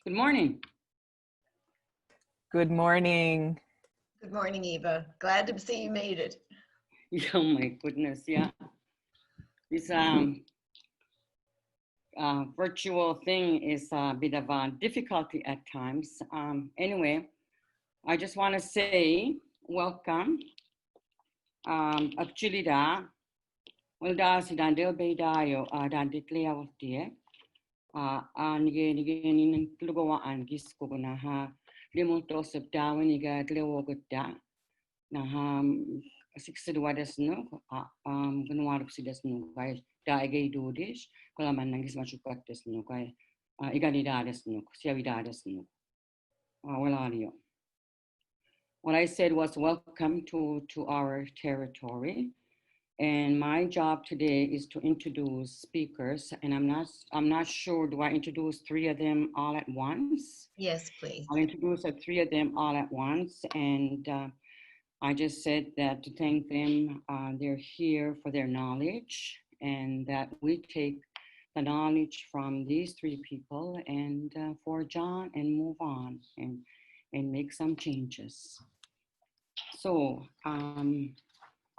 Good morning. Good morning. Good morning, Eva. Glad to see you made it. Oh my goodness, yeah. This virtual thing is a bit of a difficulty at times. Anyway, I just want to say welcome. Actually, well, si dandel beidayo danditleya waftie. Nige lugawaan gisko na ha limuto sub dawan niga dlewogda na ha 62 desno gunwarap si desno kay daigay dudish kulaman nangis machukat desno kay iganida desno siavida desno wala niyo. What I said was welcome to our territory. And my job today is to introduce speakers, and I'm not sure, do I introduce 3 of them all at once? Yes, please. I'll introduce 3 of them all at once, and I just said that to thank them, they're here for their knowledge, and that we take the knowledge from these 3 people and for John and move on and make some changes. So,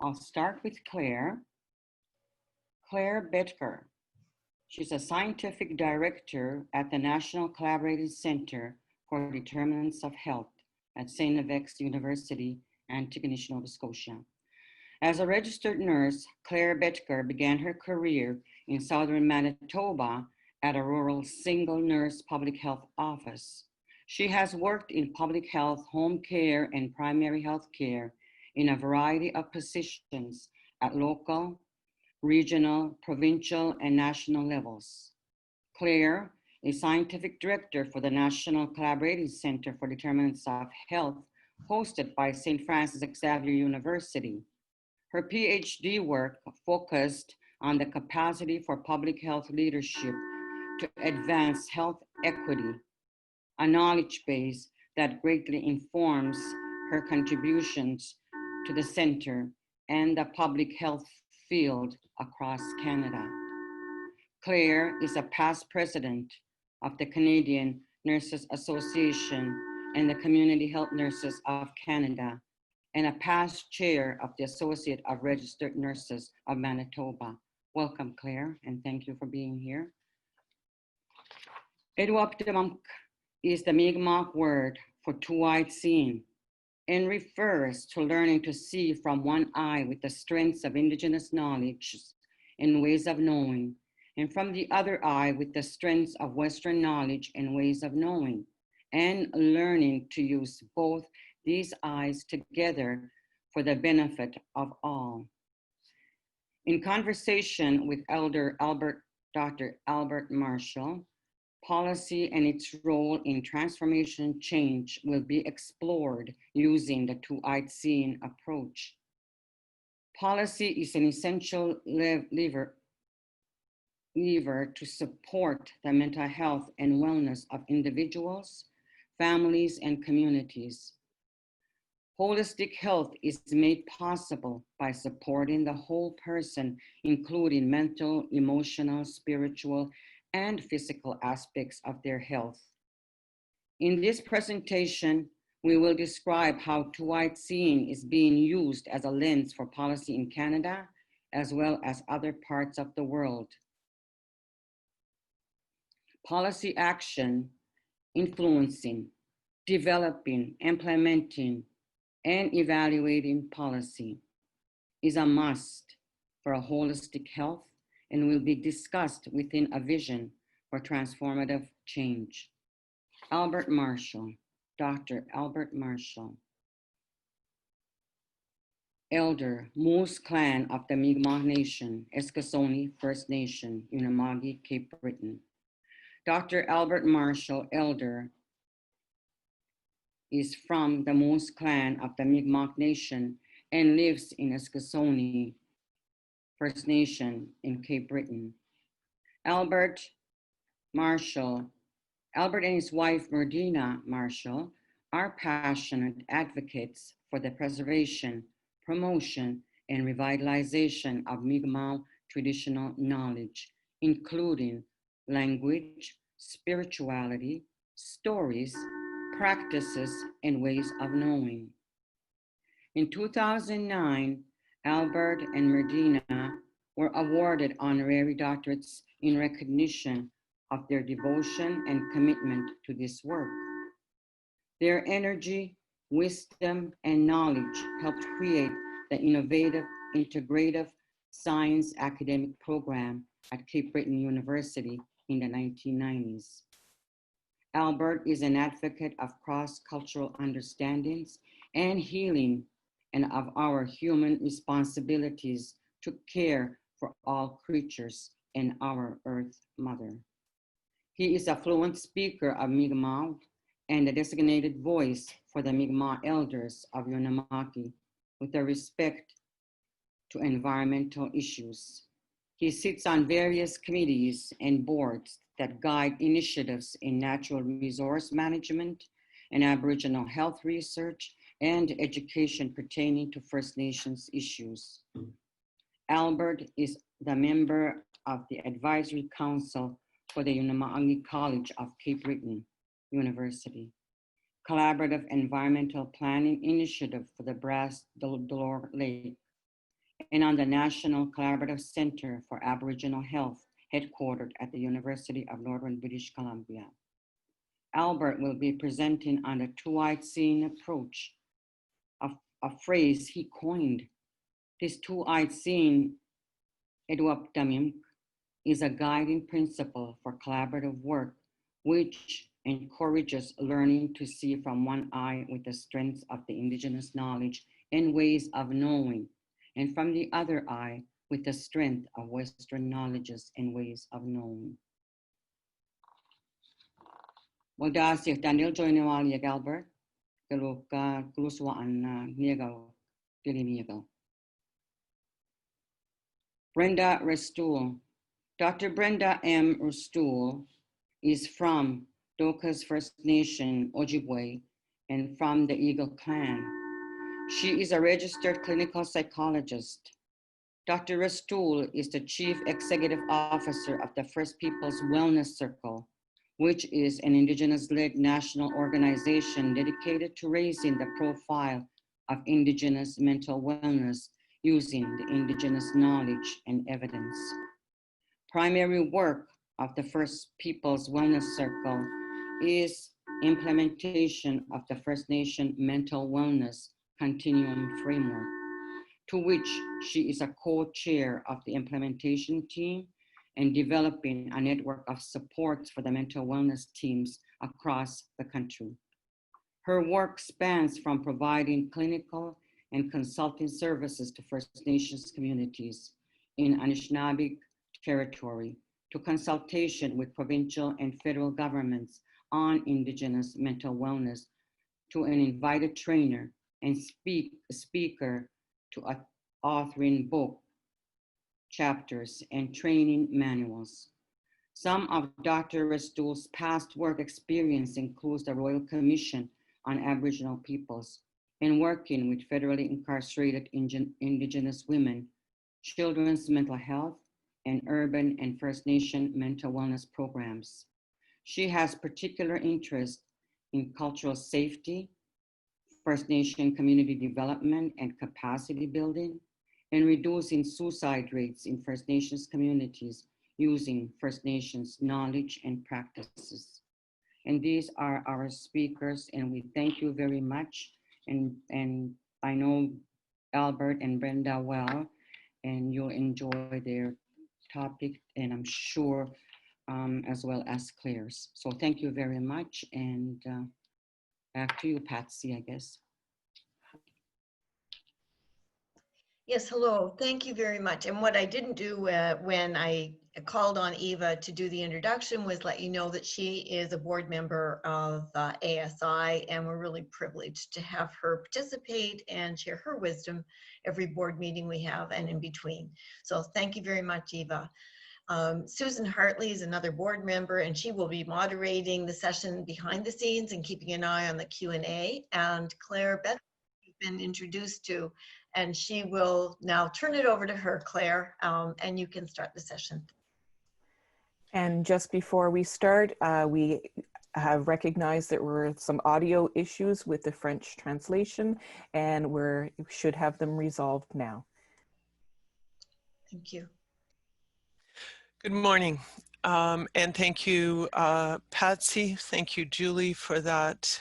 I'll start with Claire. Claire Betker. She's a scientific director at the National Collaborative Center for Determinants of Health at StFX University, Antigonish, Nova Scotia. As a registered nurse, Claire Betker began her career in southern Manitoba at a rural single nurse public health office. She has worked in public health, home care, and primary health care in a variety of positions at local, regional, provincial, and national levels. Claire is scientific director for the National Collaborative Center for Determinants of Health, hosted by St. Francis Xavier University. Her PhD work focused on the capacity for public health leadership to advance health equity, a knowledge base that greatly informs her contributions to the center and the public health field across Canada. Claire is a past president of the Canadian Nurses Association and the Community Health Nurses of Canada, and a past chair of the Associate of Registered Nurses of Manitoba. Welcome, Claire, and thank you for being here. Edwaptamunk is the Mi'kmaq word for two-eyed seeing, and refers to learning to see from one eye with the strengths of Indigenous knowledge and ways of knowing, and from the other eye with the strengths of Western knowledge and ways of knowing, and learning to use both these eyes together for the benefit of all. In conversation with Dr. Albert Marshall, policy and its role in transformation change will be explored using the two-eyed seeing approach. Policy is an essential lever to support the mental health and wellness of individuals, families, and communities. Holistic health is made possible by supporting the whole person, including mental, emotional, spiritual, and physical aspects of their health. In this presentation, we will describe how two-eyed seeing is being used as a lens for policy in Canada, as well as other parts of the world. Policy action, influencing, developing, implementing, and evaluating policy is a must for a holistic health and will be discussed within a vision for transformative change. Albert Marshall, Dr. Albert Marshall, Elder, Moose Clan of the Mi'kmaq Nation, Eskasoni First Nation, Unama'ki-Cape, Britain. Dr. Albert Marshall, Elder, is from the Moose Clan of the Mi'kmaq Nation and lives in Eskasoni First Nation in Cape Breton. Albert and his wife, Merdina Marshall, are passionate advocates for the preservation, promotion, and revitalization of Mi'kmaq traditional knowledge, including language, spirituality, stories, practices, and ways of knowing. In 2009, Albert and Medina were awarded honorary doctorates in recognition of their devotion and commitment to this work. Their energy, wisdom, and knowledge helped create the innovative, integrative science academic program at Cape Breton University in the 1990s. Albert is an advocate of cross-cultural understandings and healing, and of our human responsibilities to care for all creatures and our Earth Mother. He is a fluent speaker of Mi'kmaq and a designated voice for the Mi'kmaq elders of Unama'ki with a respect to environmental issues. He sits on various committees and boards that guide initiatives in natural resource management and Aboriginal health research and education pertaining to First Nations issues. Albert is the member of the Advisory Council for the Unama'ki College of Cape Breton University, Collaborative Environmental Planning Initiative for the Brass Dolor Lake, and on the National Collaborative Center for Aboriginal Health, headquartered at the University of Northern British Columbia. Albert will be presenting on the two-eyed seeing approach, a phrase he coined. This two-eyed seeing, Edwaptamim, is a guiding principle for collaborative work, which encourages learning to see from one eye with the strength of the Indigenous knowledge and ways of knowing, and from the other eye with the strength of Western knowledges and ways of knowing. Modastic Daniel Joinawali Albert, Galuka Gluswaan Niego, Dilimiego. Brenda Restoule. Dr. Brenda M. Restoule is from Doka's First Nation, Ojibwe, and from the Eagle Clan. She is a registered clinical psychologist. Dr. Restoule is the Chief Executive Officer of the First Peoples Wellness Circle, which is an Indigenous-led national organization dedicated to raising the profile of Indigenous mental wellness using the Indigenous knowledge and evidence. Primary work of the First Peoples Wellness Circle is implementation of the First Nation Mental Wellness Continuum Framework, to which she is a co-chair of the implementation team and developing a network of supports for the mental wellness teams across the country. Her work spans from providing clinical and consulting services to First Nations communities in Anishinaabe territory to consultation with provincial and federal governments on Indigenous mental wellness, to an invited trainer and speaker to authoring book, chapters, and training manuals. Some of Dr. Restoule's past work experience includes the Royal Commission on Aboriginal Peoples and working with federally incarcerated Indigenous women, children's mental health, and urban and First Nation mental wellness programs. She has particular interest in cultural safety, First Nation community development and capacity building, and reducing suicide rates in First Nations communities using First Nations knowledge and practices. And these are our speakers, and we thank you very much. And I know Albert and Brenda well, and you'll enjoy their topic, and I'm sure as well as Claire's. So thank you very much, and back to you, Patsy, I guess. Yes, hello. Thank you very much. And what I didn't do when I called on Eva to do the introduction was let you know that she is a board member of ASI, and we're really privileged to have her participate and share her wisdom every board meeting we have and in between. So thank you very much, Eva. Susan Hartley is another board member, and she will be moderating the session behind the scenes and keeping an eye on the Q&A. And Claire Betker, you've been introduced to, and she will now turn it over to her, Claire, and you can start the session. And just before we start, we have recognized there were some audio issues with the French translation, and we should have them resolved now. Thank you. Good morning, and thank you, Patsy. Thank you, Julie, for that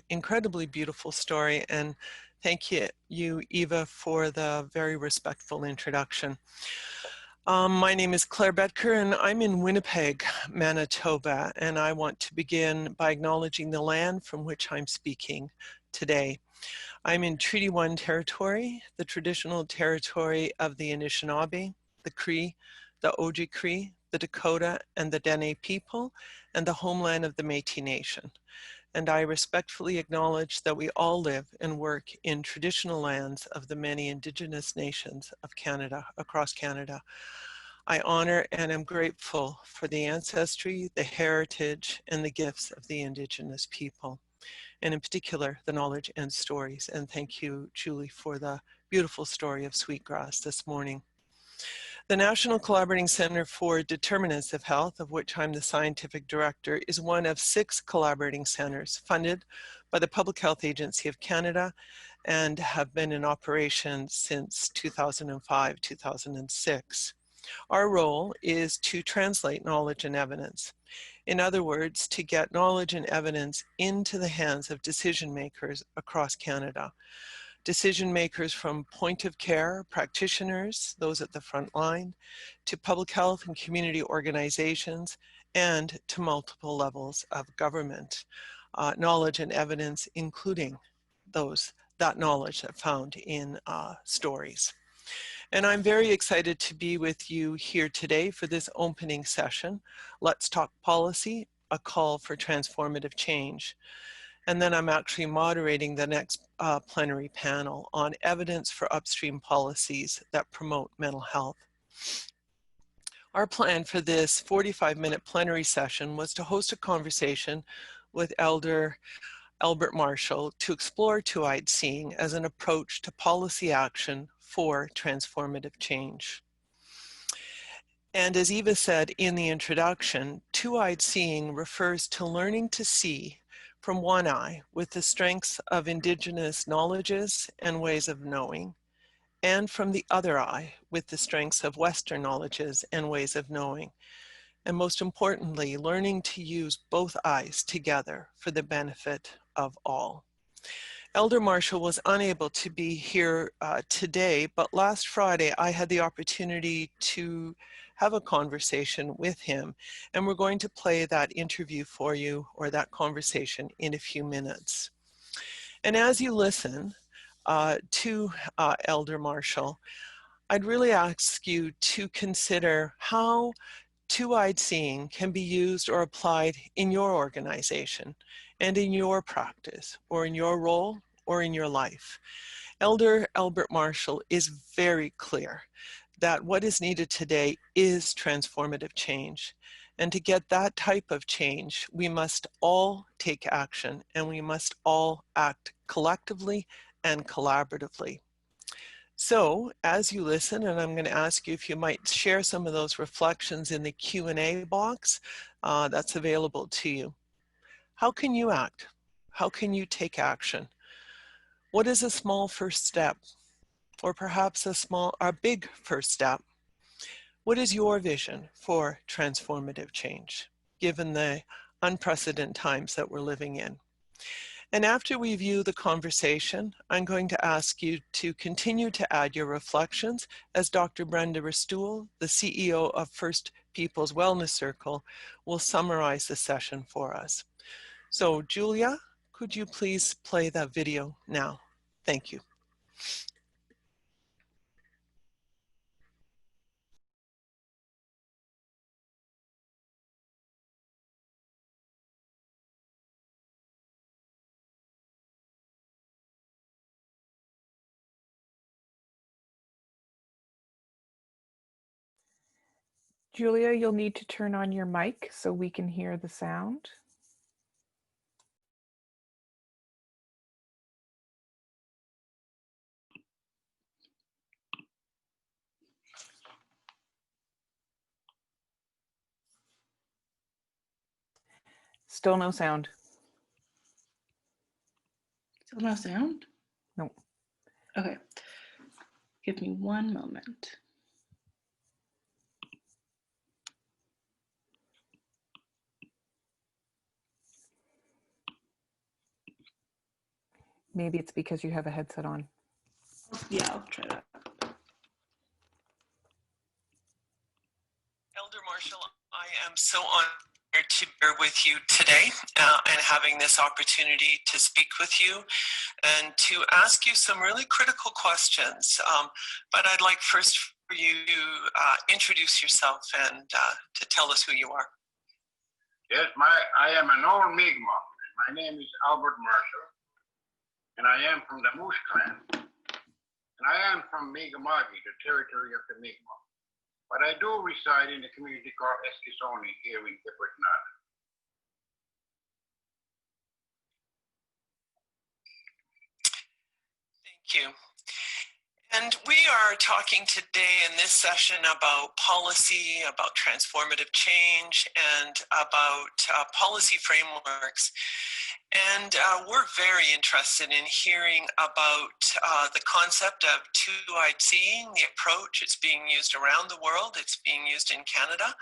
incredibly beautiful story, and thank you, Eva, for the very respectful introduction. My name is Claire Betker, and I'm in Winnipeg, Manitoba, and I want to begin by acknowledging the land from which I'm speaking today. I'm in Treaty 1 territory, the traditional territory of the Anishinaabe, the Cree, the Oji-Cree, the Dakota, and the Dene people, and the homeland of the Métis Nation. And I respectfully acknowledge that we all live and work in traditional lands of the many Indigenous nations of Canada, across Canada. I honor and am grateful for the ancestry, the heritage, and the gifts of the Indigenous people, and in particular, the knowledge and stories. And thank you, Julie, for the beautiful story of Sweetgrass this morning. The National Collaborating Center for Determinants of Health, of which I'm the scientific director, is one of 6 collaborating centers funded by the Public Health Agency of Canada and have been in operation since 2005-2006. Our role is to translate knowledge and evidence. In other words, to get knowledge and evidence into the hands of decision makers across Canada. Decision makers from point of care practitioners, those at the front line, to public health and community organizations, and to multiple levels of government. Knowledge and evidence, including that knowledge that found in stories. And I'm very excited to be with you here today for this opening session, Let's Talk Policy, a call for transformative change. And then I'm actually moderating the next plenary panel on evidence for upstream policies that promote mental health. Our plan for this 45-minute plenary session was to host a conversation with Elder Albert Marshall to explore two-eyed seeing as an approach to policy action for transformative change. And as Eva said in the introduction, two-eyed seeing refers to learning to see from one eye with the strengths of Indigenous knowledges and ways of knowing, and from the other eye with the strengths of Western knowledges and ways of knowing. And most importantly, learning to use both eyes together for the benefit of all. Elder Marshall was unable to be here today, but last Friday I had the opportunity to have a conversation with him, and we're going to play that interview for you, or that conversation, in a few minutes. And as you listen to Elder Marshall, I'd really ask you to consider how two-eyed seeing can be used or applied in your organization and in your practice, or in your role, or in your life. Elder Albert Marshall is very clear that what is needed today is transformative change. And to get that type of change, we must all take action, and we must all act collectively and collaboratively. So as you listen, and I'm going to ask you if you might share some of those reflections in the Q&A box that's available to you. How can you act? How can you take action? What is a small first step? Or perhaps a big first step? What is your vision for transformative change, given the unprecedented times that we're living in? And after we view the conversation, I'm going to ask you to continue to add your reflections as Dr. Brenda Restoule, the CEO of First Peoples Wellness Circle, will summarize the session for us. So Julia, could you please play that video now? Thank you. Julia, you'll need to turn on your mic so we can hear the sound. Still no sound. Still no sound? No. Okay. Give me one moment. Maybe it's because you have a headset on. Yeah, I'll try that. Elder Marshall, I am so honored to bear with you today and having this opportunity to speak with you and to ask you some really critical questions. But I'd like first for you to introduce yourself and to tell us who you are. Yes, I am an old Mi'kmaq. My name is Albert Marshall, and I am from the Moose Clan, and I am from Mi'kma'ki, the territory of the Mi'kmaq. But I do reside in the community called Eskasoni here in the Breton Island. Thank you. And we are talking today in this session about policy, about transformative change, and about policy frameworks. And we're very interested in hearing about the concept of two-eyed seeing, the approach. It's being used around the world. It's being used in Canada.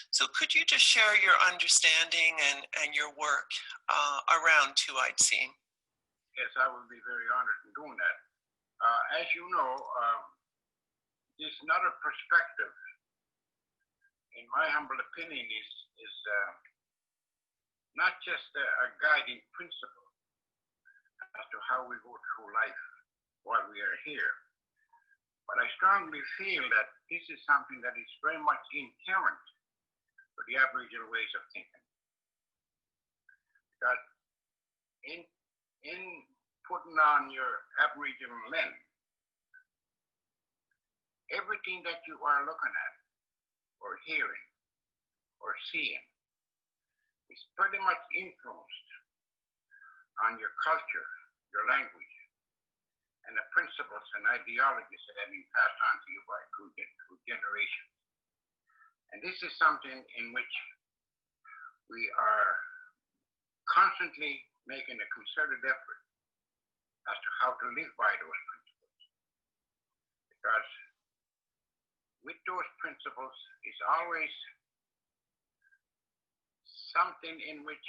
So could you just share your understanding and your work around two-eyed seeing? Yes, I would be very honored in doing that. As you know, this another perspective, in my humble opinion, is not just a guiding principle as to how we go through life while we are here, but I strongly feel that this is something that is very much inherent to the Aboriginal ways of thinking. Because in putting on your Aboriginal lens, everything that you are looking at, or hearing, or seeing, is pretty much influenced on your culture, your language, and the principles and ideologies that have been passed on to you by through generations. And this is something in which we are constantly making a concerted effort as to how to live by those principles. Because with those principles is always something in which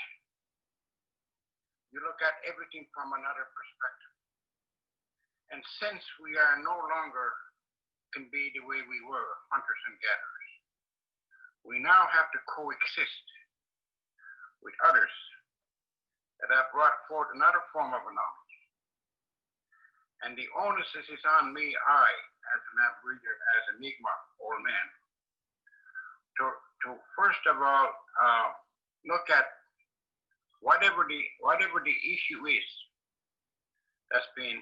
you look at everything from another perspective. And since we are no longer can be the way we were, hunters and gatherers, we now have to coexist with others that have brought forth another form of knowledge. And the onus is on me, as an Aboriginal, as a Mi'kmaq old man, to first of all look at whatever the issue is that's been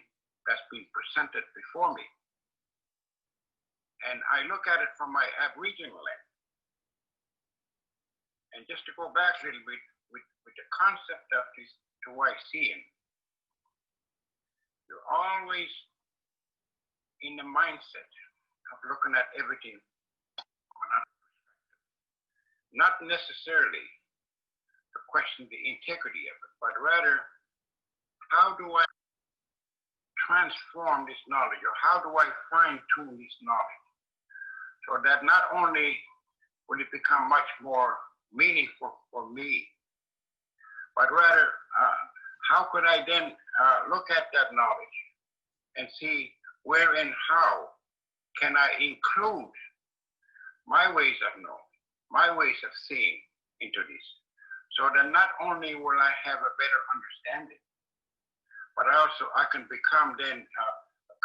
presented before me, and I look at it from my Aboriginal lens. And just to go back a little bit with the concept of this two-eye seeing, you're always in the mindset of looking at everything from another perspective. Not necessarily to question the integrity of it, but rather, how do I transform this knowledge, or how do I fine-tune this knowledge so that not only will it become much more meaningful for me, but rather, how could I then look at that knowledge and see where and how can I include my ways of knowing, my ways of seeing into this, so that not only will I have a better understanding, but also I can become then a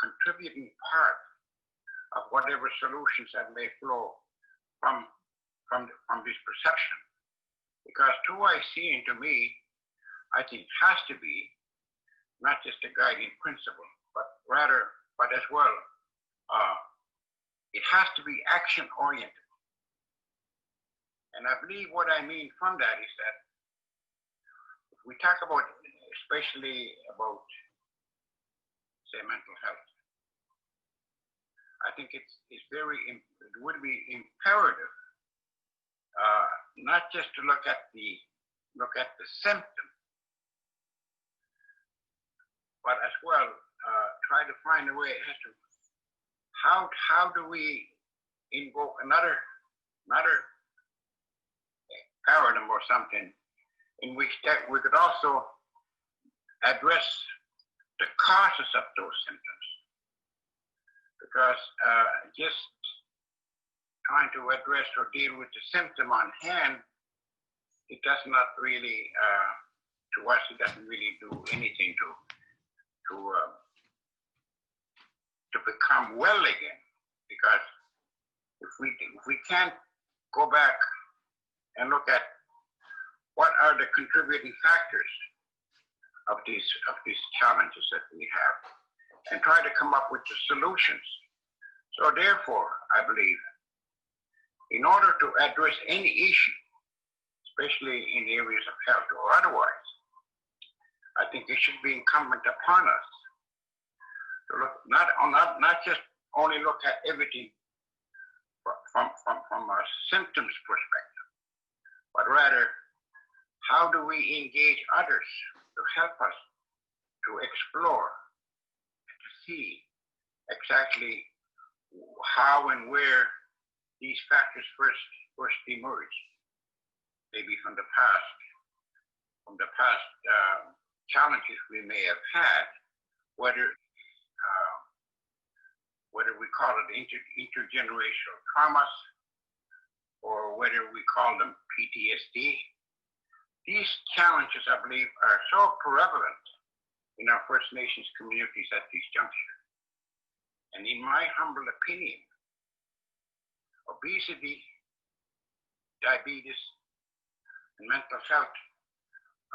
contributing part of whatever solutions that may flow from this perception. Because two-eye seeing, to me, I think has to be not just a guiding principle, but as well, it has to be action-oriented. And I believe what I mean from that is that if we talk about, especially about, say, mental health, I think it would be imperative not just to look at the look at the symptom, but as well try to find a way as to how do we invoke another paradigm or something in which that we could also address the causes of those symptoms, because just trying to address or deal with the symptom on hand, it does not really, to us, it doesn't really do anything to become well again. Because if we can't go back and look at what are the contributing factors of these challenges that we have, and try to come up with the solutions. So therefore, I believe, in order to address any issue, especially in the areas of health or otherwise, I think it should be incumbent upon us to look not just only look at everything from a symptoms perspective, but rather how do we engage others to help us to explore, to see exactly how and where these factors first emerge, maybe from the past challenges we may have had, whether we call it intergenerational traumas, or whether we call them PTSD. These challenges, I believe, are so prevalent in our First Nations communities at this juncture. And in my humble opinion, obesity, diabetes, and mental health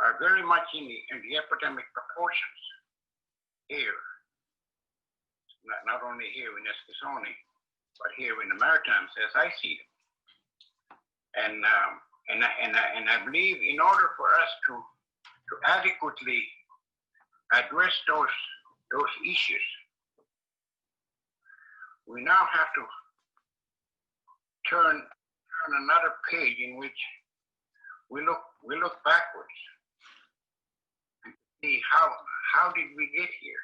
are very much in the epidemic proportions here, not only here in Eskasoni, but here in the Maritimes as I see them. And I believe in order for us to adequately address those issues, we now have to turn another page in which we look backwards and see how did we get here,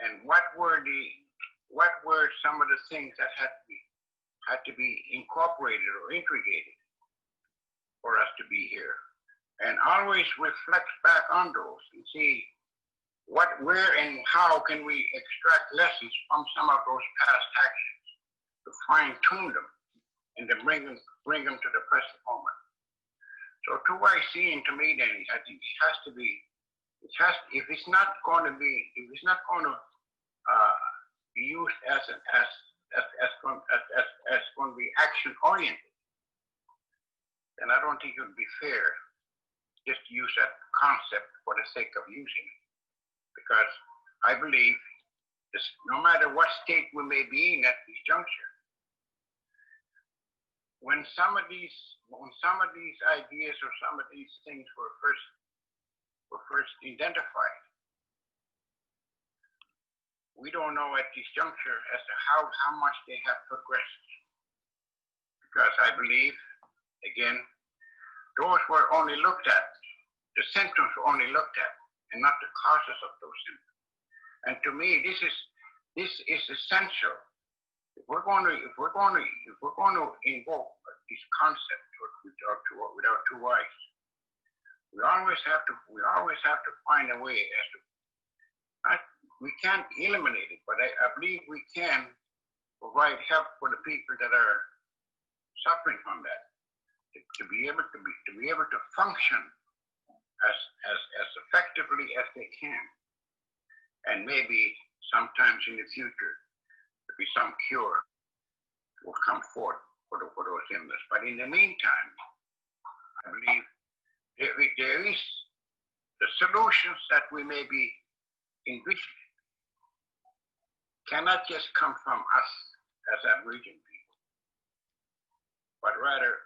and what were some of the things that had to be incorporated or integrated for us to be here, and always reflect back on those and see where and how can we extract lessons from some of those past actions to fine-tune them and to bring them to the present moment. So to what I see, and to me, then, I think it has to be, if it's not going to be used as going to be action-oriented, then I don't think it would be fair just to use that concept for the sake of using it. Because I believe this, no matter what state we may be in at this juncture, when some of these ideas or some of these things were first identified, we don't know at this juncture as to how much they have progressed. Because I believe, again, those were only looked at, the symptoms were only looked at, and not the causes of those symptoms. And to me, this is essential. If we're going to invoke this concept with our two eyes, we always have to find a way as to, we can't eliminate it, but I believe we can provide help for the people that are suffering from that, to be able to function as effectively as they can, and maybe sometimes in the future there'll be some cure will come forth for those illnesses. But in the meantime, I believe there is the solutions that we may be envisioning cannot just come from us as Aboriginal people, but rather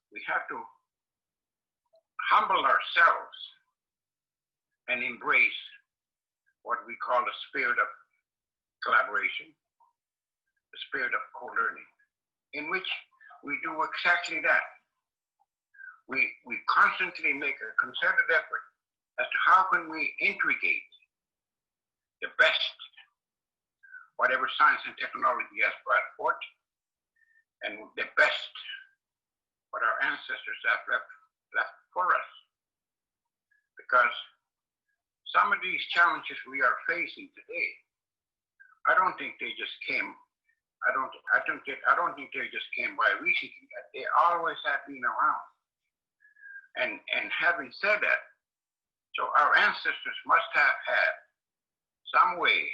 we have to humble ourselves and embrace what we call the spirit of collaboration, the spirit of co-learning, in which we do exactly that. we constantly make a concerted effort as to how can we integrate the best, whatever science and technology has brought forth, and the best what our ancestors have left for us. Because some of these challenges we are facing today, I don't think they just came. I don't think they just came by recently. They always have been around. And having said that, so our ancestors must have had some way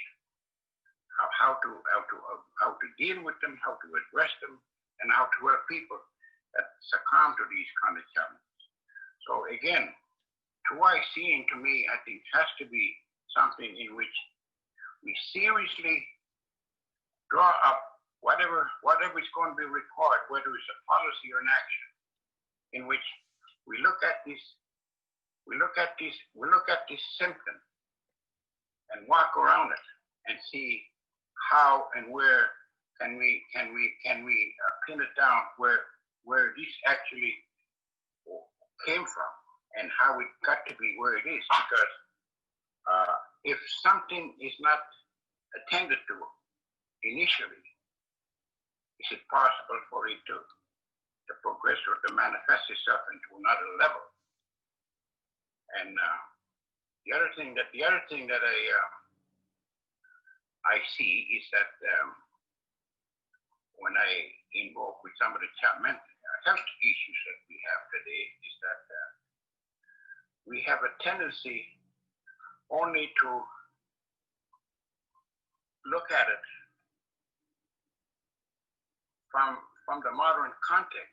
of how to deal with them, how to address them, and how to help people that succumb to these kind of challenges. So again, seeing to me, I think has to be something in which we seriously draw up whatever is going to be required, whether it's a policy or an action, in which we look at this symptom and walk around it and see how and where can we pin it down where this actually came from and how it got to be where it is. Because if something is not attended to initially, is it possible for it to progress or to manifest itself into another level? And the other thing that I see is that when I invoke with some of the health issues that we have today, is that we have a tendency only to look at it from the modern context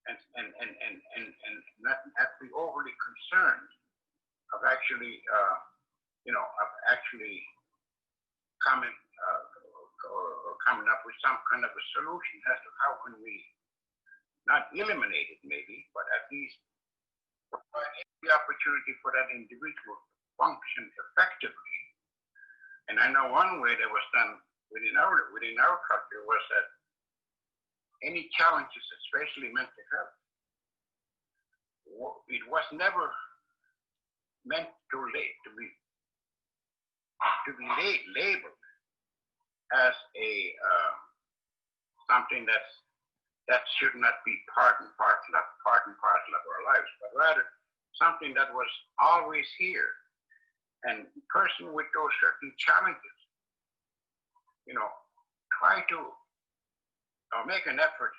and not be overly concerned of actually coming up with some kind of a solution as to how can we not eliminate it maybe, but at least provide the opportunity for that individual to function effectively. And I know one way that was done within our culture was that any challenges, especially mental health, it was never meant to be labeled as a something that should not be part and parcel of our lives, but rather something that was always here. And the person with those certain challenges, try to make an effort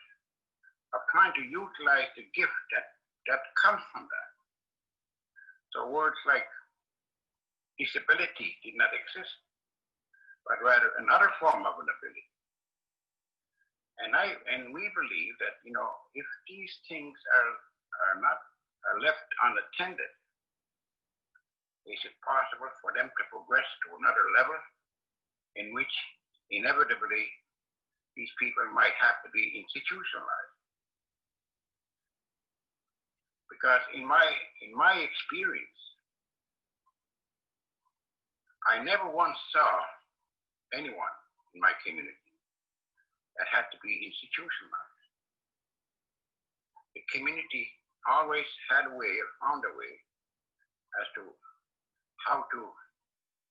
of trying to utilize the gift that comes from that. So words like disability did not exist, but rather another form of an ability. And we believe that if these things are left unattended, is it possible for them to progress to another level in which inevitably these people might have to be institutionalized? Because in my experience, I never once saw anyone in my community that had to be institutionalized. The community always had a way or found a way as to how to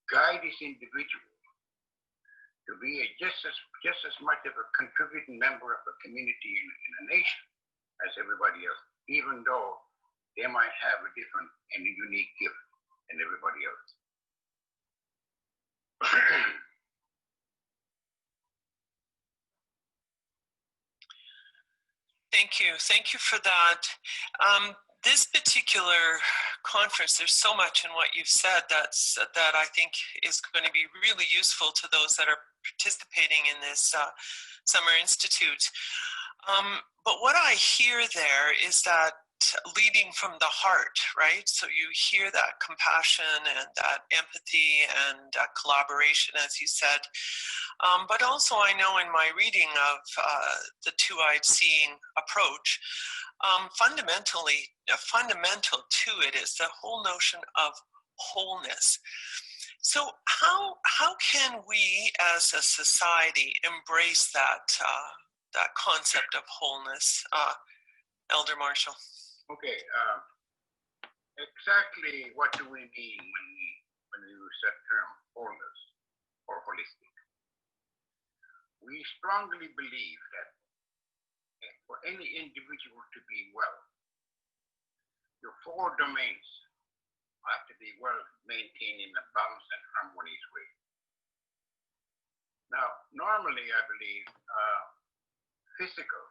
guide this individual to be just as much of a contributing member of a community in a nation as everybody else, even though they might have a different and a unique gift than everybody else. Thank you for that. This particular conference, there's so much in what you've said that I think is going to be really useful to those that are participating in this Summer Institute. But what I hear there is that leading from the heart, right? So you hear that compassion and that empathy and collaboration, as you said. But also I know in my reading of the two-eyed seeing approach, fundamental to it is the whole notion of wholeness. So how can we as a society embrace that concept of wholeness? Elder Marshall. Okay, exactly what do we mean when we use that term wholeness or holistic? We strongly believe that for any individual to be well, your four domains have to be well maintained in a balanced and harmonious way. Now, normally I believe physical,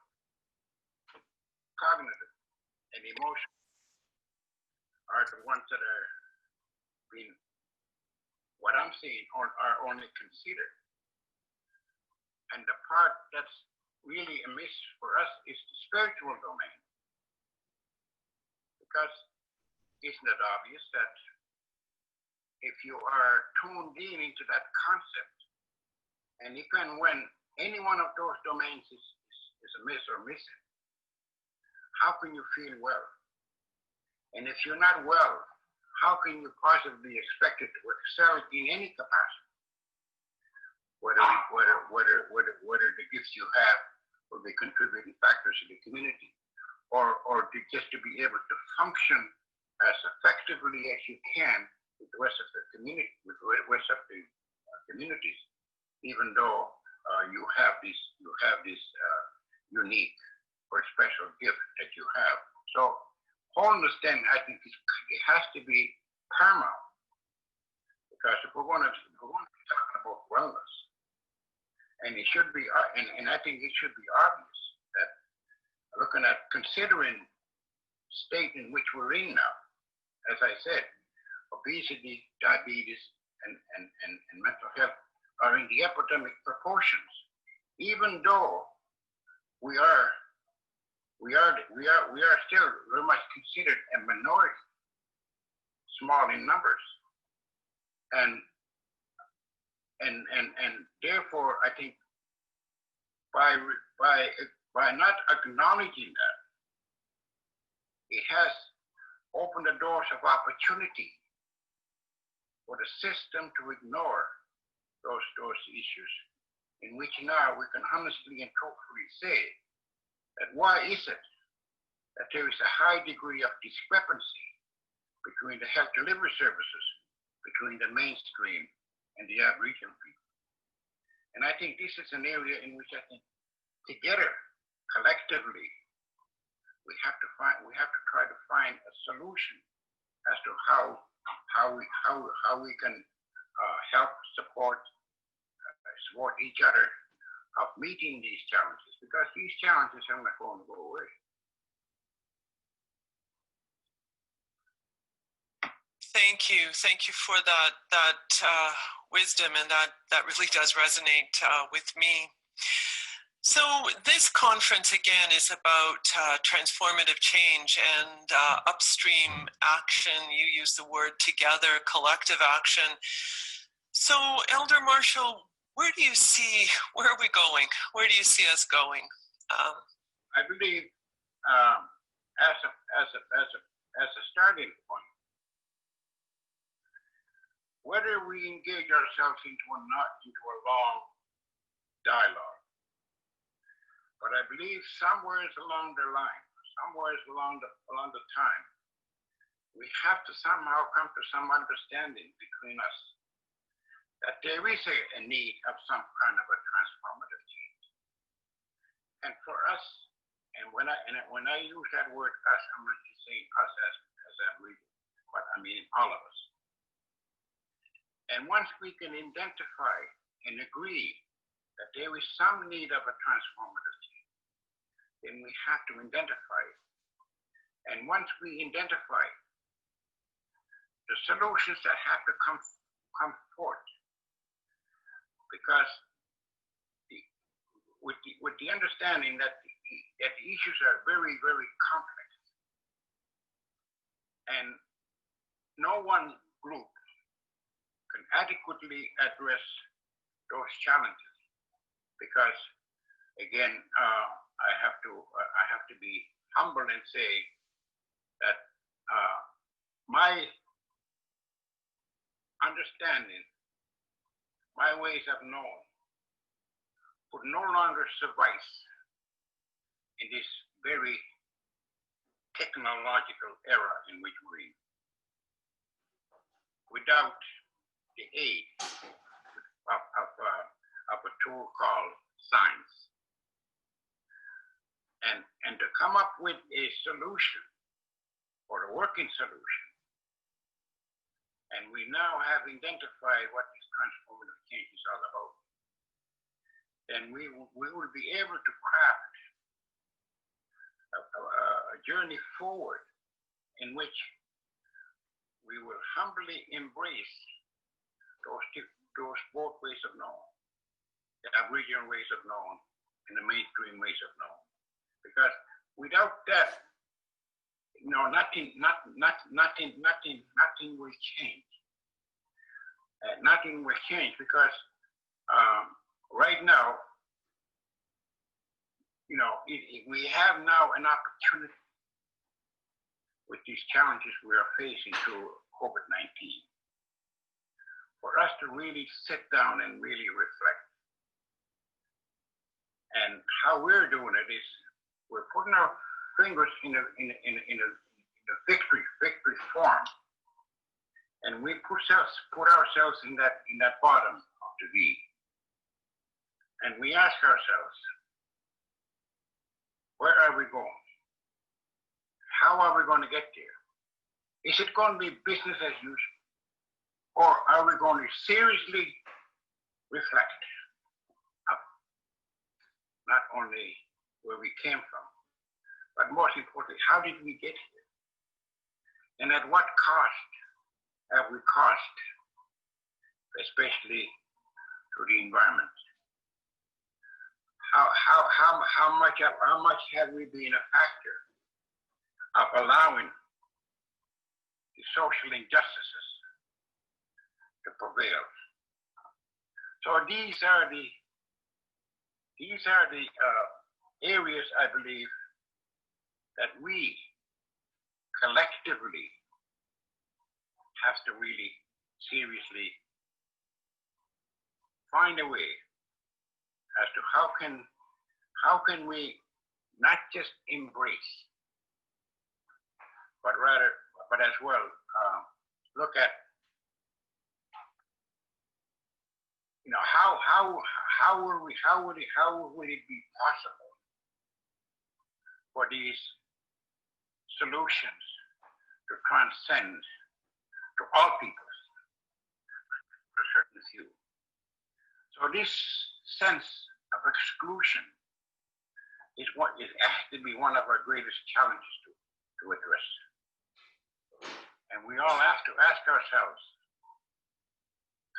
cognitive, and emotional are the ones that are being, what I'm seeing, are only considered. And the part that's really amiss for us is the spiritual domain. Because isn't it obvious that if you are tuned in into that concept, and even when any one of those domains is amiss or missing, how can you feel well? And if you're not well, how can you possibly expect it to excel in any capacity? Whether the gifts you have will be contributing factors to the community, or just to be able to function as effectively as you can with the rest of the community, with the rest of the communities, even though you have this unique or special gift that you have. So wholeness then, I think, it has to be paramount, because if we're going to be talking about wellness, and it should be, and I think it should be obvious that looking at considering state in which we're in now, as I said, obesity, diabetes, and mental health are in the epidemic proportions, even though we are still very much considered a minority, small in numbers, and therefore I think by not acknowledging that, it has opened the doors of opportunity for the system to ignore those issues, in which now we can honestly and truthfully say that why is it that there is a high degree of discrepancy between the health delivery services, between the mainstream and the Aboriginal people. And I think this is an area in which I think together, collectively, we have to try to find a solution as to how we can help support each other of meeting these challenges, because these challenges are not going to go away. Thank you for that wisdom, and that really does resonate with me. So this conference again is about transformative change and upstream action. You use the word together, collective action. So Elder Marshall, where are we going? Where do you see us going? I believe as a starting point, whether we engage ourselves into a long dialogue, but I believe somewhere along the line, somewhere along the time, we have to somehow come to some understanding between us that there is a need of some kind of a transformative change. And for us, and when I use that word us, I'm not just saying us as Aboriginal, but I mean all of us. And once we can identify and agree that there is some need of a transformative change, then we have to identify it. And once we identify the solutions that have to come forth, because with the understanding that the issues are very, very complex, and no one group can adequately address those challenges, because again, I have to be humble and say that my understanding, my ways of knowing would no longer suffice in this very technological era in which we're in. Without the aid of a tool called science. And to come up with a solution or a working solution. And we now have identified what this transformative change is all about. Then we will be able to craft a journey forward in which we will humbly embrace those both ways of knowing, the Aboriginal ways of knowing and the mainstream ways of knowing. Because without that, nothing will change. Nothing will change because right now, we have now an opportunity with these challenges we are facing through COVID-19 for us to really sit down and really reflect. And how we're doing it is we're putting our fingers in a victory form, and we put ourselves in that bottom of the V, and we ask ourselves, where are we going? How are we going to get there? Is it going to be business as usual, or are we going to seriously reflect not only where we came from, but most importantly, how did we get here? And at what cost have we cost, especially to the environment? How much have we been a factor of allowing the social injustices to prevail? So these are the areas, I believe, that we collectively have to really seriously find a way as to how can we not just embrace, but as well look at how would it be possible for these solutions to transcend to all peoples, to a certain few. So this sense of exclusion is has to be one of our greatest challenges to address. And we all have to ask ourselves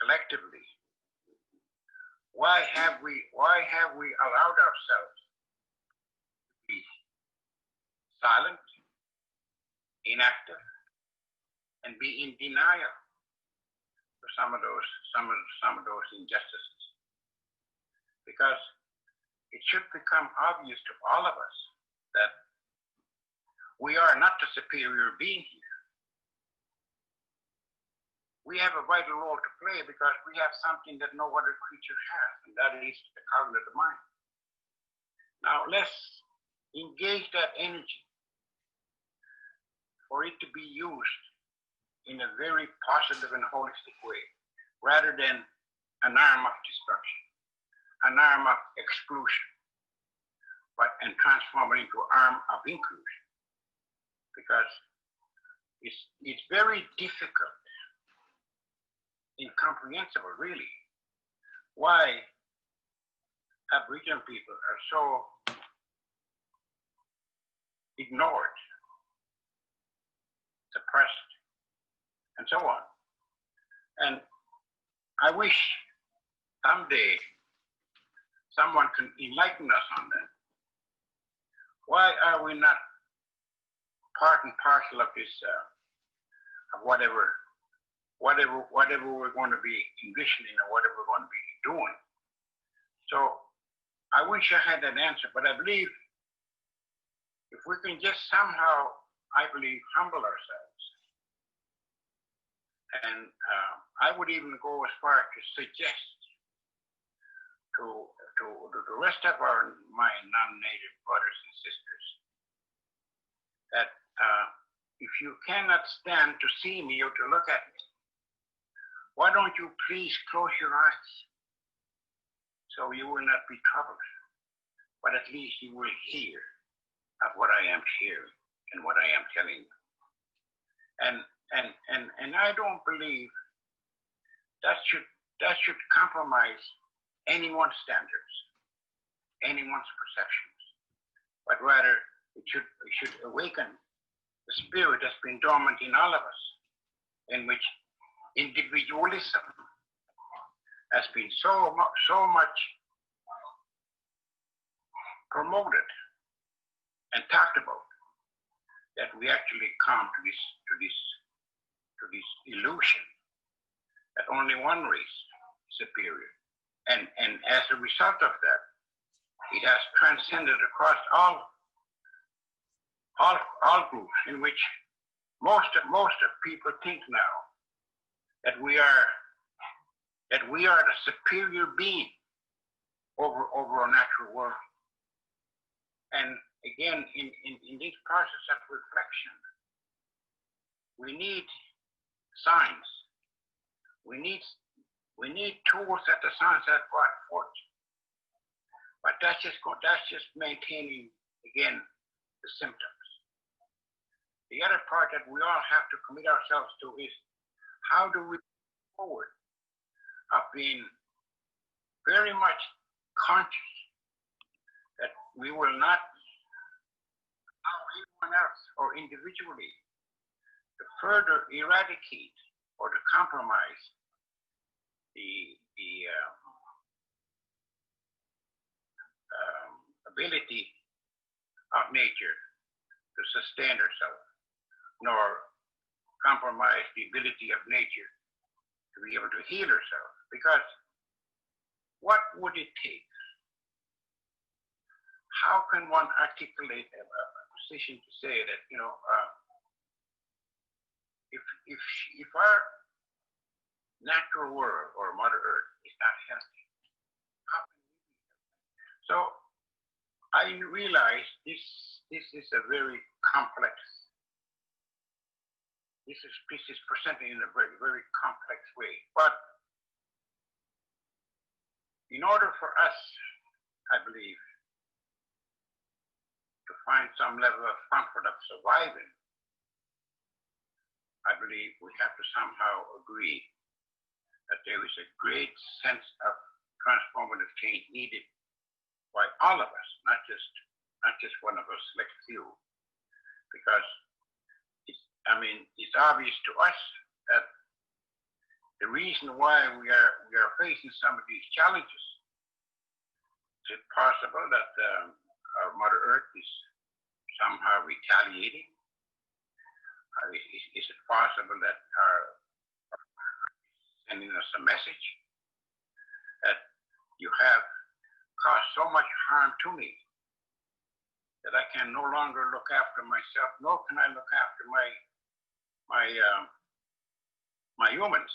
collectively, why have we allowed ourselves to be silent, inactive, and be in denial for some of those injustices? Because it should become obvious to all of us that we are not the superior being here. We have a vital role to play because we have something that no other creature has, and that is the cognitive mind. Now let's engage that energy for it to be used in a very positive and holistic way, rather than an arm of destruction, an arm of exclusion, and transform it into an arm of inclusion. Because it's very difficult, incomprehensible really, why Aboriginal people are so ignored, suppressed, and so on. And I wish someday someone can enlighten us on that. Why are we not part and parcel of this, of whatever we're going to be envisioning or whatever we're going to be doing? So I wish I had that answer, but I believe if we can just somehow, I believe, humble ourselves. And I would even go as far to suggest to the rest of my non-native brothers and sisters that if you cannot stand to see me or to look at me, why don't you please close your eyes so you will not be troubled, but at least you will hear of what I am hearing and what I am telling you. And I don't believe that should compromise anyone's standards, anyone's perceptions, but rather it should awaken the spirit that's been dormant in all of us, in which individualism has been so much promoted and talked about that we actually come to this illusion that only one race is superior, and as a result of that, it has transcended across all groups, in which most of people think now that we are the superior being over our natural world. And again, in this process of reflection, we need signs. We need tools that the science has brought forth. But that's just maintaining, again, the symptoms. The other part that we all have to commit ourselves to is how do we move forward of being very much conscious that we will not allow anyone else or individually to further eradicate or to compromise the ability of nature to sustain herself, nor compromise the ability of nature to be able to heal herself. Because what would it take? How can one articulate a position to say that, if our natural world or Mother Earth is not healthy, how can we be healthy? So I realize this is a very complex. This is presented in a very, very complex way. But in order for us, I believe, to find some level of comfort of surviving, I believe we have to somehow agree that there is a great sense of transformative change needed by all of us, not just one of us, select few, because it's obvious to us that the reason why we are facing some of these challenges, is it possible that our Mother Earth is somehow retaliating? Is it possible that our sending us a message that you have caused so much harm to me that I can no longer look after myself, nor can I look after my humans.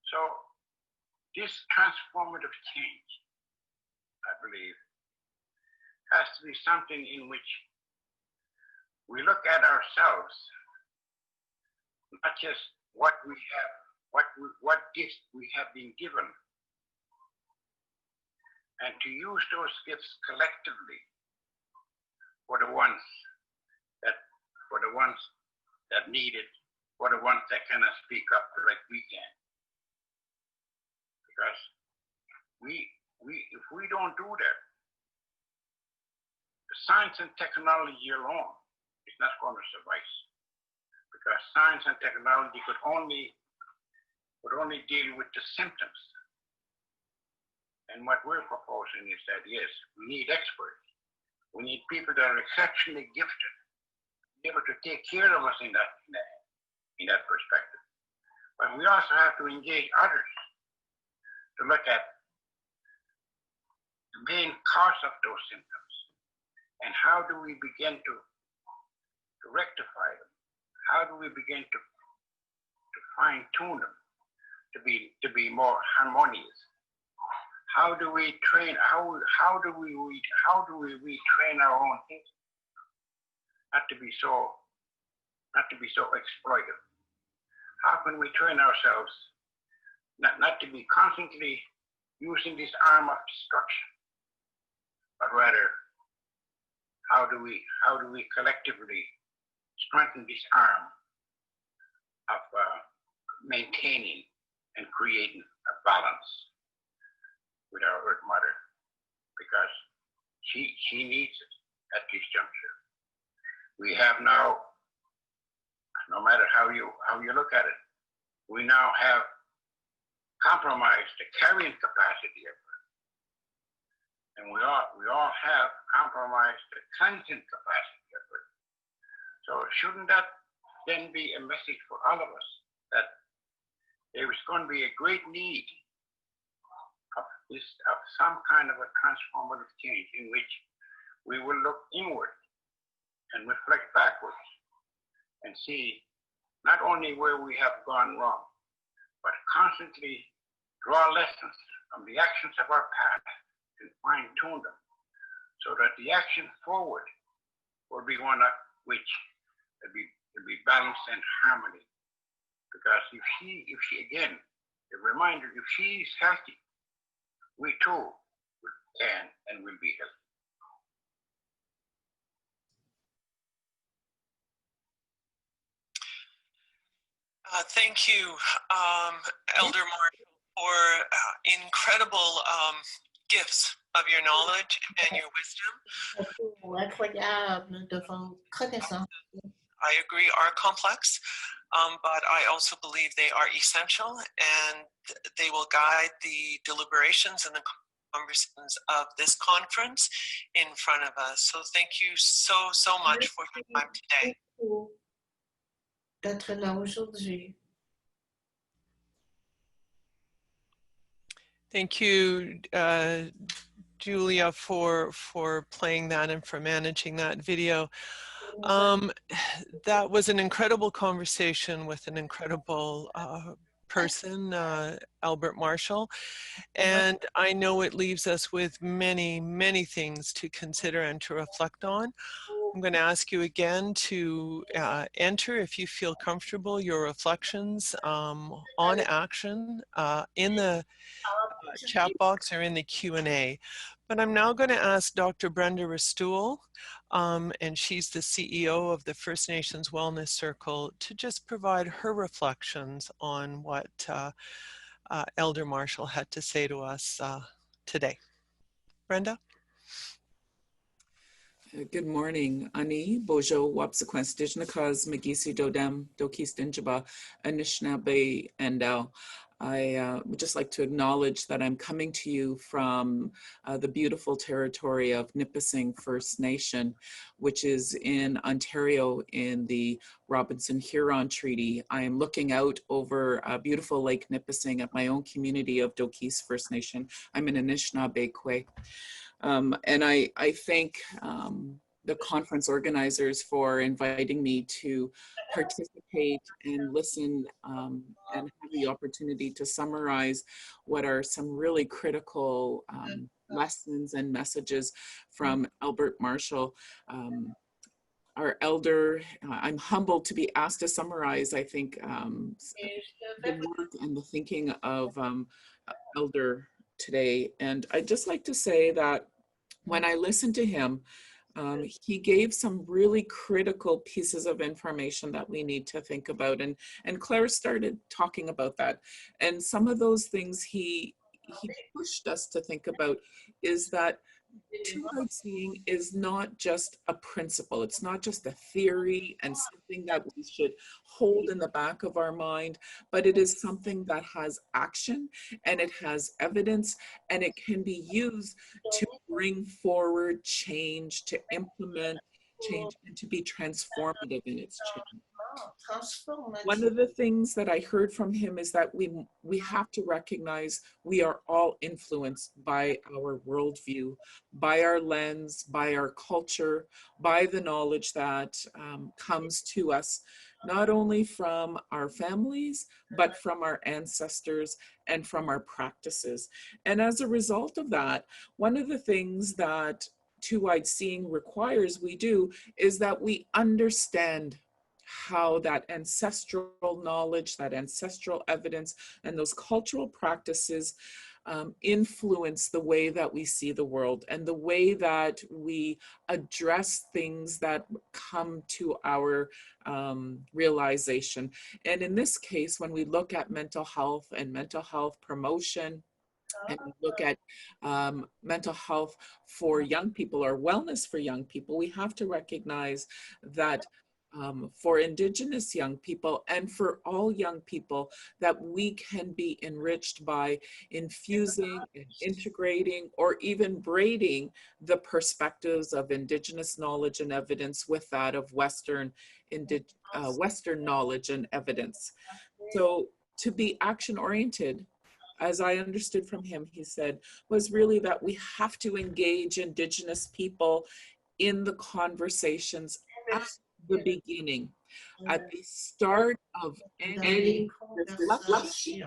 So this transformative change, I believe, has to be something in which we look at ourselves, not just what we have, what gifts we have been given, and to use those gifts collectively for the ones that need it, for the ones that cannot speak up like we can. Because if we don't do that, the science and technology alone is not going to suffice. Because science and technology could only deal with the symptoms. And what we're proposing is that, yes, we need experts. We need people that are exceptionally gifted, able to take care of us in that perspective. But we also have to engage others to look at the main cause of those symptoms and how do we begin to rectify them? How do we begin to fine-tune them to be more harmonious? How do we train? How do we retrain our own thinking? not to be so exploitive? How can we train ourselves not to be constantly using this arm of destruction, but rather how do we collectively strengthen this arm of maintaining and creating a balance with our Earth Mother, because she needs it at this juncture. We have now, no matter how you look at it, we now have compromised the carrying capacity of Earth, and we all have compromised the cleansing capacity of Earth. So shouldn't that then be a message for all of us that there is going to be a great need of some kind of a transformative change in which we will look inward and reflect backwards and see not only where we have gone wrong, but constantly draw lessons from the actions of our past and fine-tune them so that the action forward will be one of which will be balanced and harmony. Because if she again, a reminder, if she is healthy, we too can and will be healthy. Thank you, Elder Marshall, for incredible gifts of your knowledge and your wisdom. Incroyable de vos connaissances. I agree, are complex, but I also believe they are essential, and they will guide the deliberations and the conversations of this conference in front of us. So thank you so much for your time today. D'être là aujourd'hui. Thank you, Julia, for playing that and for managing that video. That was an incredible conversation with an incredible person, Albert Marshall. And I know it leaves us with many, many things to consider and to reflect on. I'm going to ask you again to enter, if you feel comfortable, your reflections on action in the chat box or in the Q&A. But I'm now going to ask Dr. Brenda Restoule, and she's the CEO of the First Nations Wellness Circle, to just provide her reflections on what Elder Marshall had to say to us today. Brenda? Good morning. Ani Bojo Wapsequence Dijnakas Magisi Dodem Dokis Dinjaba Anishinaabe Endau. I would just like to acknowledge that I'm coming to you from the beautiful territory of Nipissing First Nation, which is in Ontario in the Robinson-Huron Treaty. I am looking out over beautiful Lake Nipissing at my own community of Dokis First Nation. I'm an Anishinaabe Kwe. And I thank the conference organizers for inviting me to participate and listen and have the opportunity to summarize what are some really critical lessons and messages from Albert Marshall. Our elder, I'm humbled to be asked to summarize, I think, the work and the thinking of Elder today. And I'd just like to say that when I listened to him, he gave some really critical pieces of information that we need to think about. And Claire started talking about that. And some of those things he pushed us to think about is that two-eyed seeing is not just a principle. It's not just a theory and something that we should hold in the back of our mind, but it is something that has action and it has evidence, and it can be used to bring forward change, to implement change, and to be transformative in its change. One of the things that I heard from him is that we have to recognize we are all influenced by our worldview, by our lens, by our culture, by the knowledge that comes to us, not only from our families, but from our ancestors and from our practices. And as a result of that, one of the things that two-eyed seeing requires we do is that we understand how that ancestral knowledge, that ancestral evidence, and those cultural practices influence the way that we see the world and the way that we address things that come to our realization. And in this case, when we look at mental health and mental health promotion, and we look at mental health for young people or wellness for young people, we have to recognize that for Indigenous young people and for all young people, that we can be enriched by infusing and integrating or even braiding the perspectives of Indigenous knowledge and evidence with that of Western knowledge and evidence. So to be action-oriented, as I understood from him, he said, was really that we have to engage Indigenous people in the conversations at the beginning, at the start of any reflection,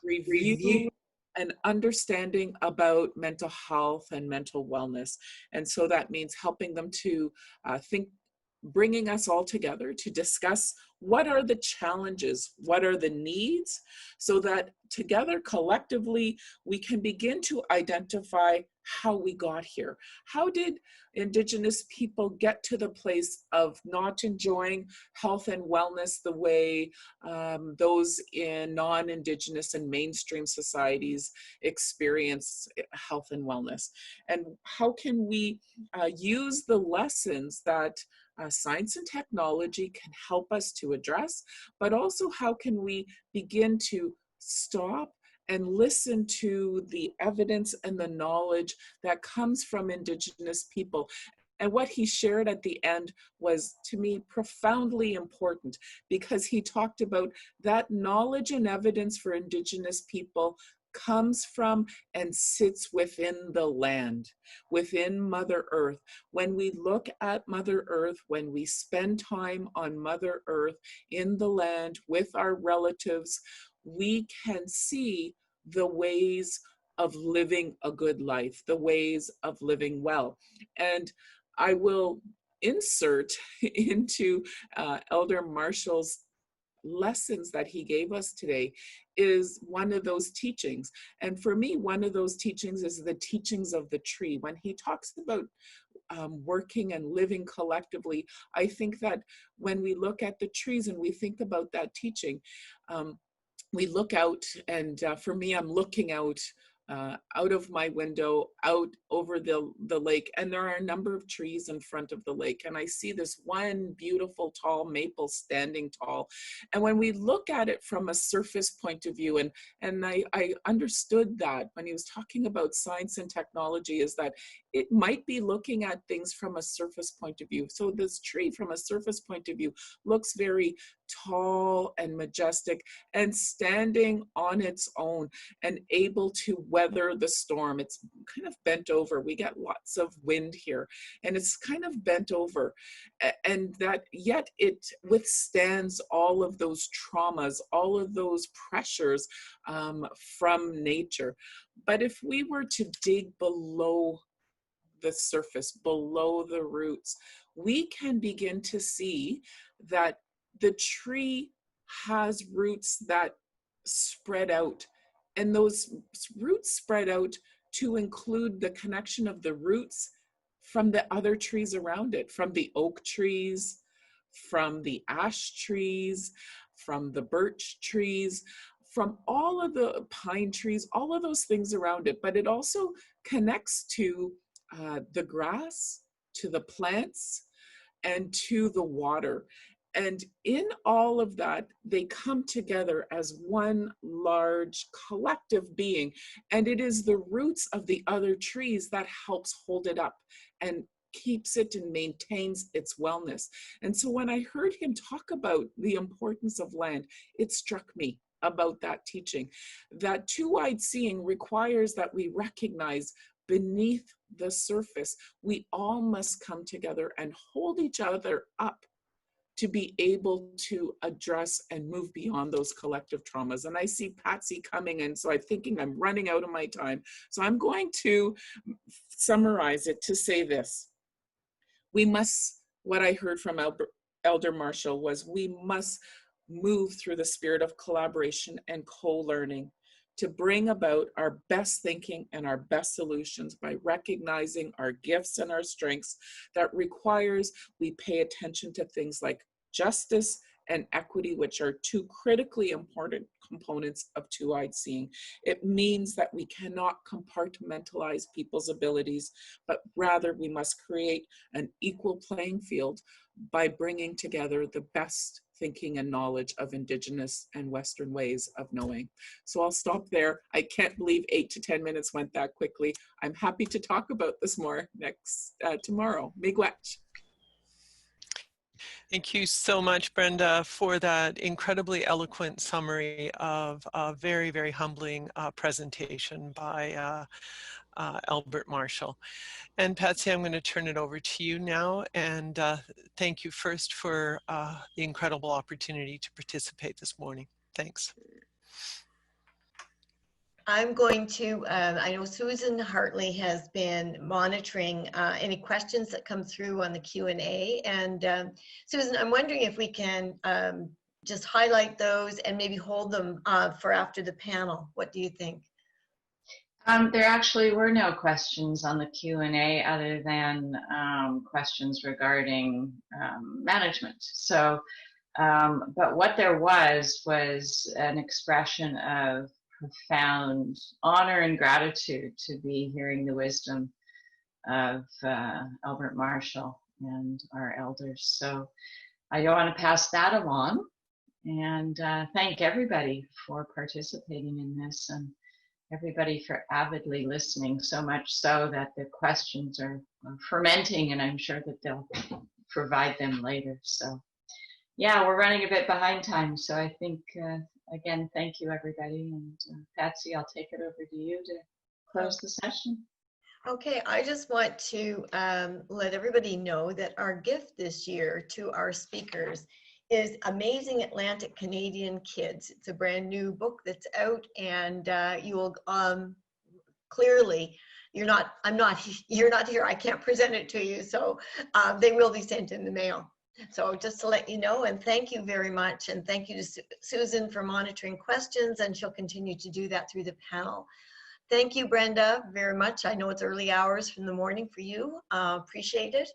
review, and understanding about mental health and mental wellness. And so that means helping them to think, bringing us all together to discuss what are the challenges, what are the needs, so that together collectively we can begin to identify how we got here. How did Indigenous people get to the place of not enjoying health and wellness the way those in non-Indigenous and mainstream societies experience health and wellness? And how can we use the lessons that science and technology can help us to address, but also how can we begin to stop and listen to the evidence and the knowledge that comes from Indigenous people. And what he shared at the end was, to me, profoundly important, because he talked about that knowledge and evidence for Indigenous people comes from and sits within the land, within Mother Earth. When we look at Mother Earth, when we spend time on Mother Earth in the land with our relatives, we can see the ways of living a good life, the ways of living well. And I will insert into Elder Marshall's lessons that he gave us today is one of those teachings. And for me, one of those teachings is the teachings of the tree. When he talks about working and living collectively, I think that when we look at the trees and we think about that teaching, we look out, and for me, I'm looking out of my window, out over the lake, and there are a number of trees in front of the lake, and I see this one beautiful tall maple standing tall. And when we look at it from a surface point of view, and I understood that when he was talking about science and technology, is that it might be looking at things from a surface point of view. So this tree from a surface point of view looks very tall and majestic and standing on its own and able to weather the storm. It's kind of bent over. We get lots of wind here and it's kind of bent over, and that yet it withstands all of those traumas, all of those pressures from nature. But if we were to dig below the surface, below the roots, we can begin to see that the tree has roots that spread out, and those roots spread out to include the connection of the roots from the other trees around it, from the oak trees, from the ash trees, from the birch trees, from all of the pine trees, all of those things around it. But it also connects to the grass, to the plants, and to the water. And in all of that, they come together as one large collective being. And it is the roots of the other trees that helps hold it up and keeps it and maintains its wellness. And so when I heard him talk about the importance of land, it struck me about that teaching. That two-eyed seeing requires that we recognize beneath the surface, we all must come together and hold each other up to be able to address and move beyond those collective traumas. And I see Patsy coming in, so I'm thinking I'm running out of my time. So I'm going to summarize it to say this. We must, what I heard from Elder Marshall was, we must move through the spirit of collaboration and co-learning to bring about our best thinking and our best solutions by recognizing our gifts and our strengths. That requires we pay attention to things like justice and equity, which are two critically important components of two-eyed seeing. It means that we cannot compartmentalize people's abilities, but rather we must create an equal playing field by bringing together the best thinking and knowledge of Indigenous and Western ways of knowing. So I'll stop there. I can't believe 8 to 10 minutes went that quickly. I'm happy to talk about this more tomorrow. Miigwech. Thank you so much, Brenda, for that incredibly eloquent summary of a very, very humbling presentation by Albert Marshall. And Patsy, I'm going to turn it over to you now, and thank you first for the incredible opportunity to participate this morning. Thanks. I'm going to, I know Susan Hartley has been monitoring any questions that come through on the Q&A. And Susan, I'm wondering if we can just highlight those and maybe hold them for after the panel. What do you think? There actually were no questions on the Q&A other than questions regarding management. So, but what there was an expression of profound honor and gratitude to be hearing the wisdom of Albert Marshall and our elders. So I want to pass that along and thank everybody for participating in this and everybody for avidly listening, so much so that the questions are fermenting, and I'm sure that they'll provide them later. So yeah, we're running a bit behind time. So I think, again, thank you, everybody. And Patsy, I'll take it over to you to close the session. Okay, I just want to let everybody know that our gift this year to our speakers is Amazing Atlantic Canadian Kids. It's a brand new book that's out, and you will clearly, you're not here, I can't present it to you, so they will be sent in the mail. So just to let you know, and thank you very much, and thank you to Susan for monitoring questions, and she'll continue to do that through the panel. Thank you, Brenda, very much. I know it's early hours from the morning for you. Appreciate it.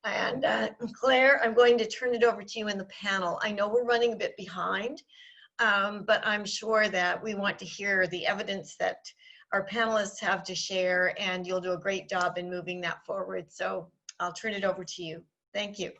And Claire, I'm going to turn it over to you in the panel. I know we're running a bit behind, but I'm sure that we want to hear the evidence that our panelists have to share, and you'll do a great job in moving that forward. So I'll turn it over to you. Thank you.